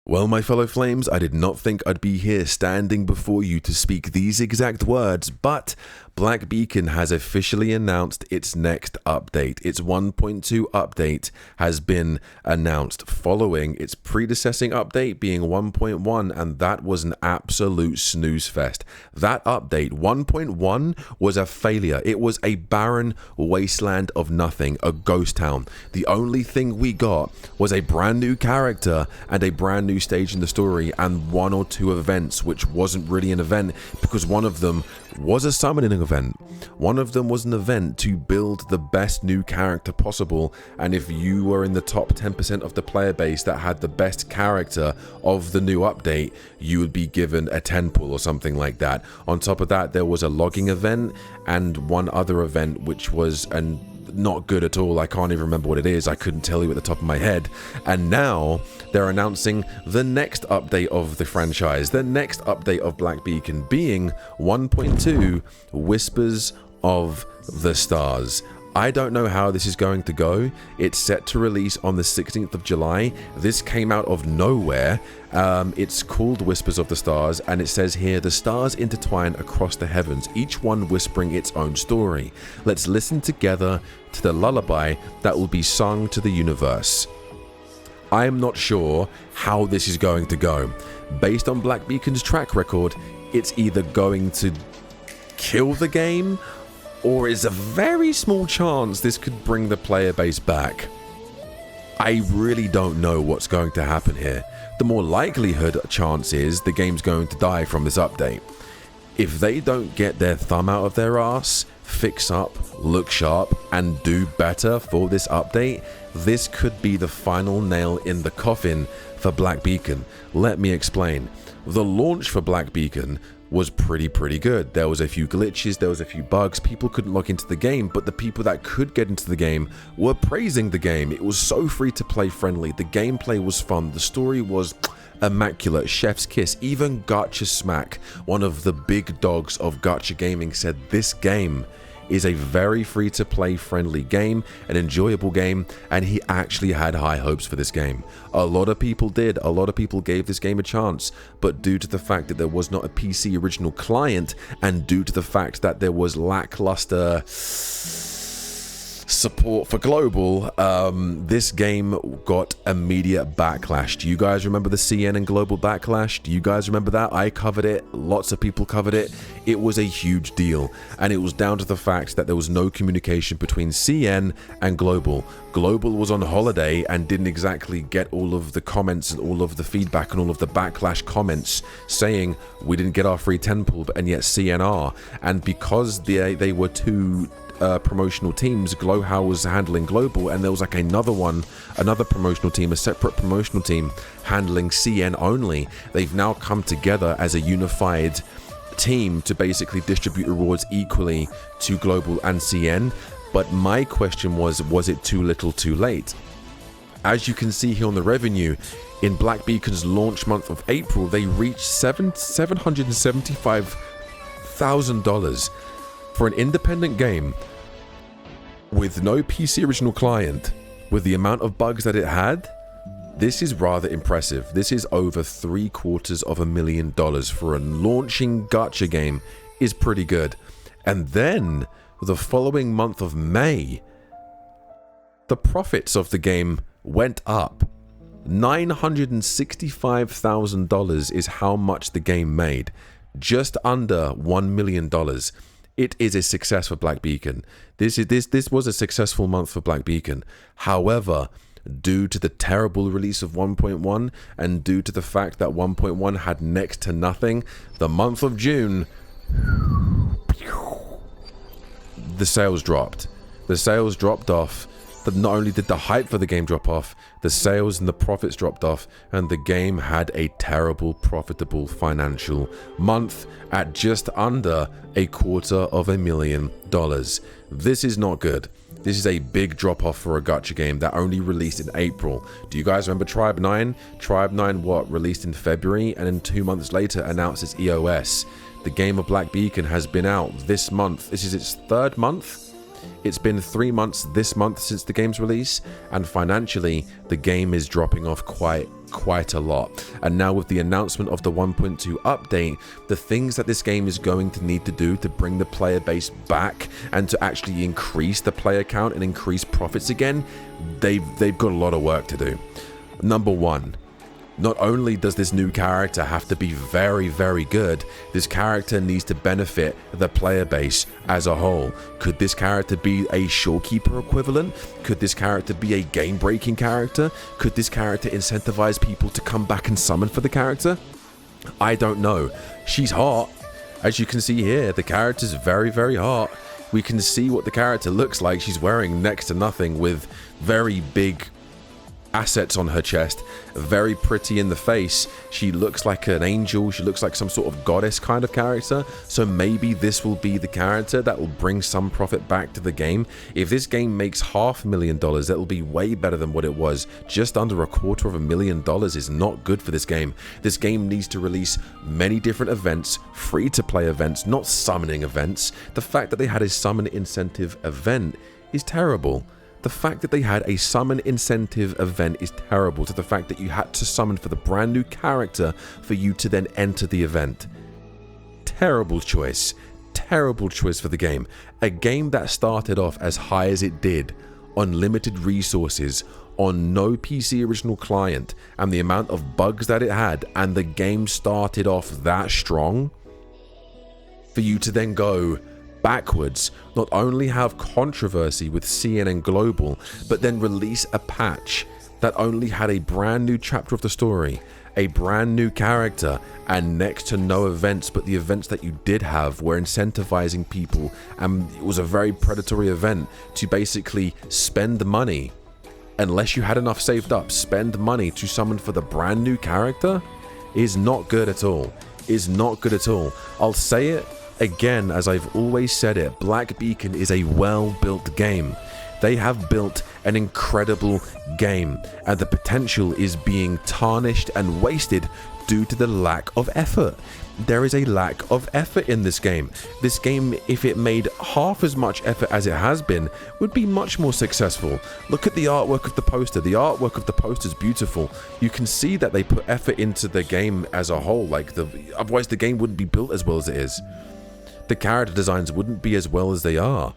Well, my fellow flames, I did not think I'd be here standing before you to speak these exact words, but Black Beacon has officially announced its next update. Its 1.2 update has been announced following its predecessing update being 1.1, and that was an absolute snooze fest. That update, 1.1, was a failure. It was a barren wasteland of nothing, a ghost town. The only thing we got was a brand new character and a brand new stage in the story and one or two events, which wasn't really an event because one of them was a summoning event. One of them was an event to build the best new character possible, and if you were in the top 10% of the player base that had the best character of the new update, you would be given a 10 pull or something like that. On top of that, there was a logging event and one other event which was not good at all. I can't even remember what it is. I couldn't tell you at the top of my head. And now they're announcing the next update of the franchise, the next update of Black Beacon being 1.2 Whispers of the Stars. I don't know how this is going to go. It's set to release on the 16th of July. This came out of nowhere. It's called Whispers of the Stars, and it says here, the stars intertwine across the heavens, each one whispering its own story. Let's listen together to the lullaby that will be sung to the universe. I am not sure how this is going to go. Based on Black Beacon's track record, it's either going to kill the game, or is a very small chance this could bring the player base back. I really don't know what's going to happen here. The more likelihood chance is the game's going to die from this update. If they don't get their thumb out of their ass, fix up, look sharp, and do better for this update, this could be the final nail in the coffin for Black Beacon. Let me explain. The launch for Black Beacon was pretty good. There was a few glitches, there was a few bugs, people couldn't log into the game, but the people that could get into the game were praising the game. It was so free to play friendly, the gameplay was fun, the story was immaculate, chef's kiss. Even Gacha Smack, one of the big dogs of gacha gaming, said this game is a very free to play friendly game, an enjoyable game, and he actually had high hopes for this game. A lot of people did, a lot of people gave this game a chance, but due to the fact that there was not a PC original client, and due to the fact that there was lackluster support for global, this game got immediate backlash. Do you guys remember the CN and global backlash? Do you guys remember that? I covered it, lots of people covered it. It was a huge deal, and it was down to the fact that there was no communication between CN and global. Global was on holiday and didn't exactly get all of the comments and all of the feedback and all of the backlash comments saying we didn't get our free 10 pull, and yet CNR. And because they were two promotional teams, Glowhow was handling global, and there was like another promotional team, a separate promotional team handling CN only. They've now come together as a unified team to basically distribute rewards equally to global and CN. But my question was it too little too late? As you can see here on the revenue, in Black Beacon's launch month of April, they reached $775,000 for an independent game with no PC original client, with the amount of bugs that it had. This is rather impressive. This is over $750,000 for a launching gacha game, is pretty good. And then the following month of May, the profits of the game went up. $965,000 is how much the game made, just under $1 million. It is a success for Black Beacon. This was a successful month for Black Beacon. However, due to the terrible release of 1.1 and due to the fact that 1.1 had next to nothing, the month of June, the sales dropped. The sales dropped off. But not only did the hype for the game drop off, the sales and the profits dropped off, and the game had a terrible profitable financial month at just under $250,000. This is not good. This is a big drop off for a gacha game that only released in April. Do you guys remember Tribe 9? Tribe 9 released in February, and then 2 months later announced its EOS. The game of Black Beacon has been out this month. This is its third month. It's been 3 months this month since the game's release, and financially, the game is dropping off quite quite a lot. And now with the announcement of the 1.2 update, the things that this game is going to need to do to bring the player base back and to actually increase the player count and increase profits again, they've got a lot of work to do. Number one, not only does this new character have to be very, very good, this character needs to benefit the player base as a whole. Could this character be a Shorekeeper equivalent? Could this character be a game-breaking character? Could this character incentivize people to come back and summon for the character? I don't know. She's hot. As you can see here, the character's very, very hot. We can see what the character looks like. She's wearing next to nothing with very big assets on her chest, very pretty in the face. She looks like an angel. She looks like some sort of goddess kind of character. So maybe this will be the character that will bring some profit back to the game. If this game makes $500,000, that will be way better than what it was. Just under $250,000 is not good for this game. This game needs to release many different events, free-to-play events, not summoning events. The fact that they had a summon incentive event is terrible. The fact that they had a summon incentive event is terrible, to the fact that you had to summon for the brand new character for you to then enter the event. Terrible choice. Terrible choice for the game. A game that started off as high as it did, on limited resources, on no PC original client, and the amount of bugs that it had, and the game started off that strong, for you to then go backwards, not only have controversy with CNN Global, but then release a patch that only had a brand new chapter of the story, a brand new character, and next to no events, but the events that you did have were incentivizing people, and it was a very predatory event to basically spend money, unless you had enough saved up, spend money to summon for the brand new character, is not good at all. Is not good at all. I'll say it again, as I've always said it, Black Beacon is a well-built game. They have built an incredible game, and the potential is being tarnished and wasted due to the lack of effort. There is a lack of effort in this game. This game, if it made half as much effort as it has been, would be much more successful. Look at the artwork of the poster. The artwork of the poster is beautiful. You can see that they put effort into the game as a whole. Otherwise the game wouldn't be built as well as it is. The character designs wouldn't be as well as they are.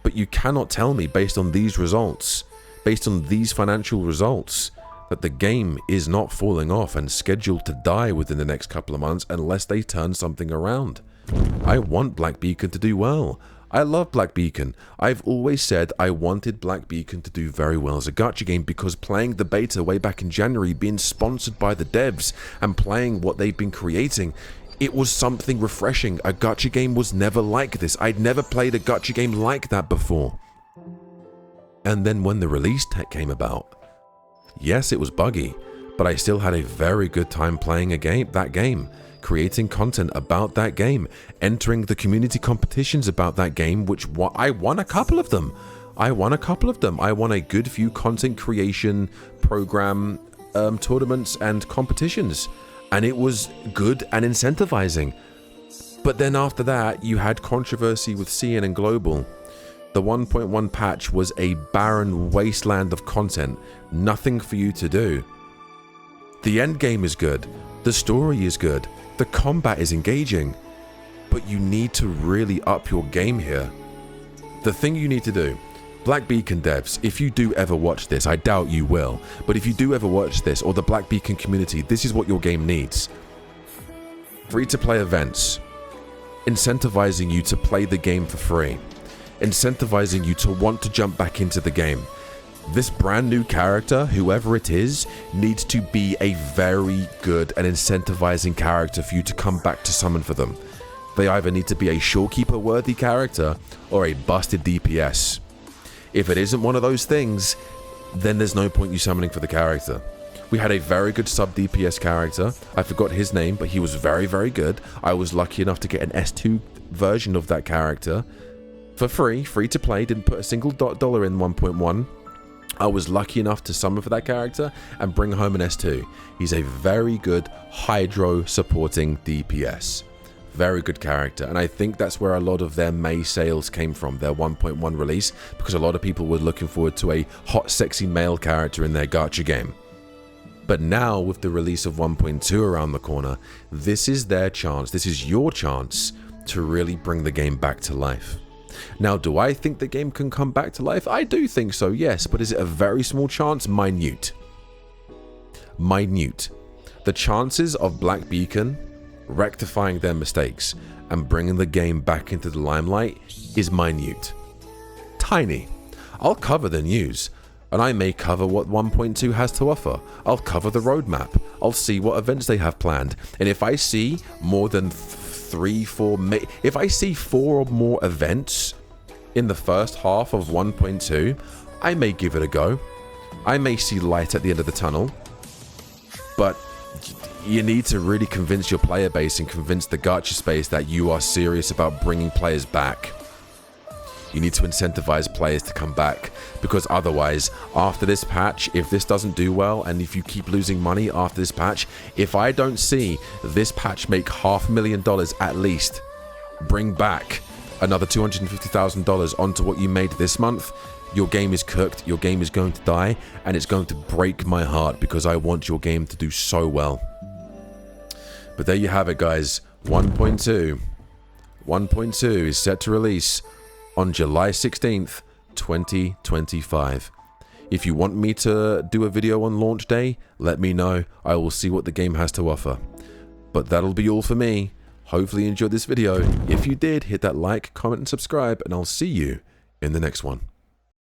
But you cannot tell me, based on these results, based on these financial results, that the game is not falling off and scheduled to die within the next couple of months unless they turn something around. I want Black Beacon to do well. I love Black Beacon. I've always said I wanted Black Beacon to do very well as a gacha game, because playing the beta way back in January, being sponsored by the devs and playing what they've been creating, it was something refreshing. A gacha game was never like this. I'd never played a gacha game like that before. And then when the release tech came about, yes, it was buggy, but I still had a very good time playing that game, creating content about that game, entering the community competitions about that game, which I won a couple of them. I won a good few content creation program tournaments and competitions. And it was good and incentivizing. But then after that, you had controversy with CNN Global. The 1.1 patch was a barren wasteland of content, nothing for you to do. The end game is good, the story is good, the combat is engaging, but you need to really up your game here. The thing you need to do, Black Beacon devs, if you do ever watch this, I doubt you will, but if you do ever watch this, or the Black Beacon community, this is what your game needs. Free-to-play events, incentivizing you to play the game for free, incentivizing you to want to jump back into the game. This brand new character, whoever it is, needs to be a very good and incentivizing character for you to come back to summon for them. They either need to be a Shorekeeper worthy character or a busted DPS. If it isn't one of those things, then there's no point you summoning for the character. We had a very good sub DPS character. I forgot his name, but he was very, very good. I was lucky enough to get an S2 version of that character for free to play. Didn't put a single dollar in 1.1. I was lucky enough to summon for that character and bring home an S2. He's a very good Hydro supporting DPS. Very good character, and I think that's where a lot of their May sales came from, their 1.1 release, because a lot of people were looking forward to a hot, sexy male character in their gacha game. But now, with the release of 1.2 around the corner, this is their chance, this is your chance to really bring the game back to life. Now, do I think the game can come back to life? I do think so, yes, but is it a very small chance? Minute. Minute. The chances of Black Beacon rectifying their mistakes and bringing the game back into the limelight is minute. Tiny. I'll cover the news, and I may cover what 1.2 has to offer. I'll cover the roadmap. I'll see what events they have planned. And if I see more than 3, 4, if I see 4 or more events in the first half of 1.2, I may give it a go. I may see light at the end of the tunnel. But you need to really convince your player base and convince the gacha space that you are serious about bringing players back. You need to incentivize players to come back, because otherwise, after this patch, if this doesn't do well and if you keep losing money after this patch, if I don't see this patch make $500,000 at least, bring back another $250,000 onto what you made this month, your game is cooked, your game is going to die, and it's going to break my heart because I want your game to do so well. But there you have it, guys. 1.2. 1.2 is set to release on July 16th, 2025. If you want me to do a video on launch day, let me know. I will see what the game has to offer. But that'll be all for me. Hopefully you enjoyed this video. If you did, hit that like, comment, and subscribe, and I'll see you in the next one.